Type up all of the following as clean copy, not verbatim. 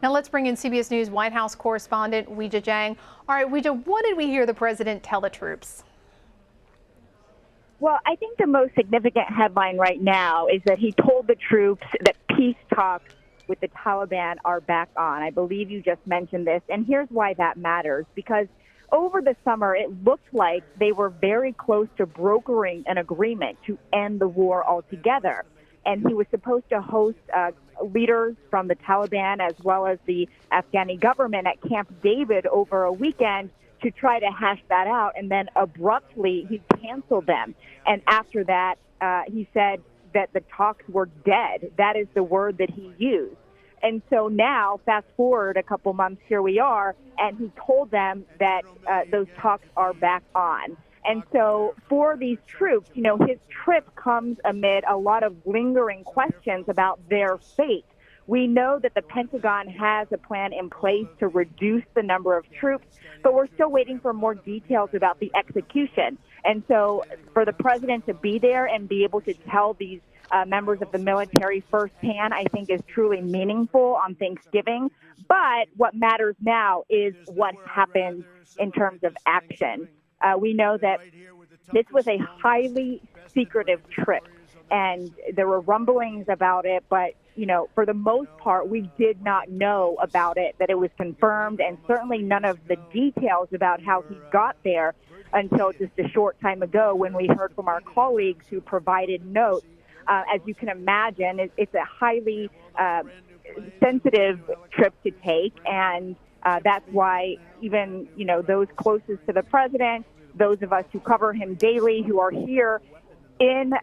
Now let's bring in CBS News White House correspondent Weijia Jiang. All right, Weijia, what did we hear the president tell the troops? Well, I think the most significant headline right now is that he told the troops that peace talks with the Taliban are back on. I believe you just mentioned this, and here's why that matters. Because over the summer, it looked like they were very close to brokering an agreement to end the war altogether. And he was supposed to host leaders from the Taliban as well as the Afghani government at Camp David over a weekend to try to hash that out. And then abruptly, he canceled them. And after that, he said that the talks were dead. That is the word that he used. And so now, fast forward a couple months, here we are, and he told them that those talks are back on. And so for these troops, you know, his trip comes amid a lot of lingering questions about their fate. We know that the Pentagon has a plan in place to reduce the number of troops, but we're still waiting for more details about the execution. And so for the president to be there and be able to tell these members of the military firsthand, I think is truly meaningful on Thanksgiving. But what matters now is what happens in terms of action. We know that this was a highly secretive trip, and there were rumblings about it, but, you know, for the most part, we did not know about it, that it was confirmed, and certainly none of the details about how he got there until just a short time ago when we heard from our colleagues who provided notes. As you can imagine, it's a highly sensitive trip to take, and that's why even, you know, those closest to the president, those of us who cover him daily, who are here in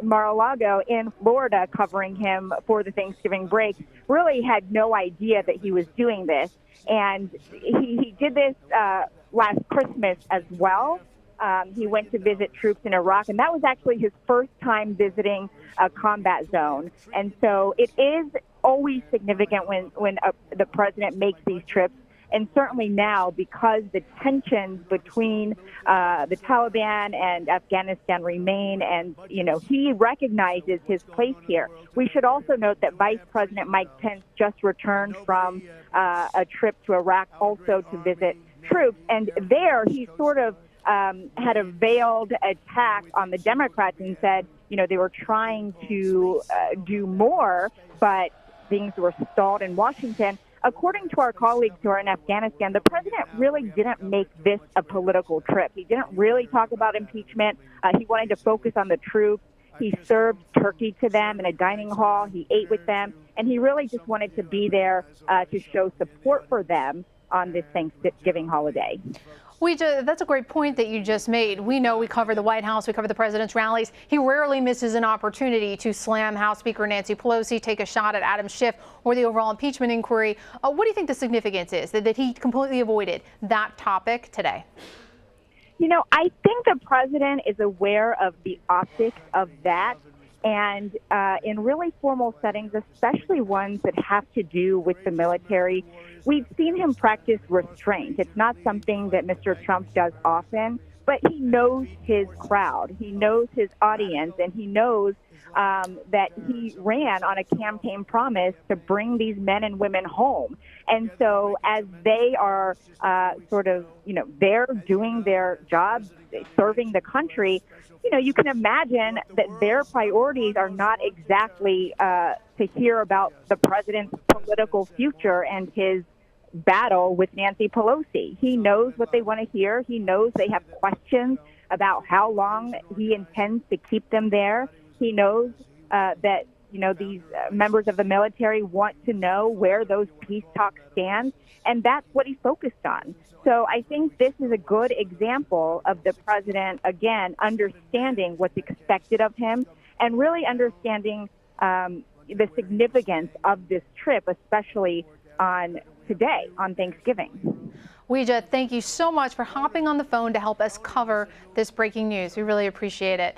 Mar-a-Lago in Florida covering him for the Thanksgiving break, really had no idea that he was doing this. And he did this last Christmas as well. He went to visit troops in Iraq, and that was actually his first time visiting a combat zone. And so it is always significant when the president makes these trips. And certainly now, because the tensions between the Taliban and Afghanistan remain, and, you know, he recognizes his place here. We should also note that Vice President Mike Pence just returned from a trip to Iraq also to visit troops. And there he sort of had a veiled attack on the Democrats and said, you know, they were trying to do more, but things were stalled in Washington. According to our colleagues who are in Afghanistan, the president really didn't make this a political trip. He didn't really talk about impeachment. He wanted to focus on the troops. He served turkey to them in a dining hall. He ate with them, and he really just wanted to be there to show support for them on this Thanksgiving holiday. That's a great point that you just made. We know we cover the White House, we cover the president's rallies. He rarely misses an opportunity to slam House Speaker Nancy Pelosi, take a shot at Adam Schiff or the overall impeachment inquiry. What do you think the significance is that he completely avoided that topic today? You know, I think the president is aware of the optics of that. And in really formal settings, especially ones that have to do with the military, we've seen him practice restraint. It's not something that Mr. Trump does often, but he knows his crowd. He knows his audience, and he knows that he ran on a campaign promise to bring these men and women home. And so as they are sort of, you know, they're doing their jobs, serving the country, you know, you can imagine that their priorities are not exactly to hear about the president's political future and his battle with Nancy Pelosi. He knows what they want to hear. He knows they have questions about how long he intends to keep them there. He knows that, you know, these members of the military want to know where those peace talks stand, and that's what he focused on. So I think this is a good example of the president, again, understanding what's expected of him and really understanding the significance of this trip, especially on today, on Thanksgiving. Weijia, thank you so much for hopping on the phone to help us cover this breaking news. We really appreciate it.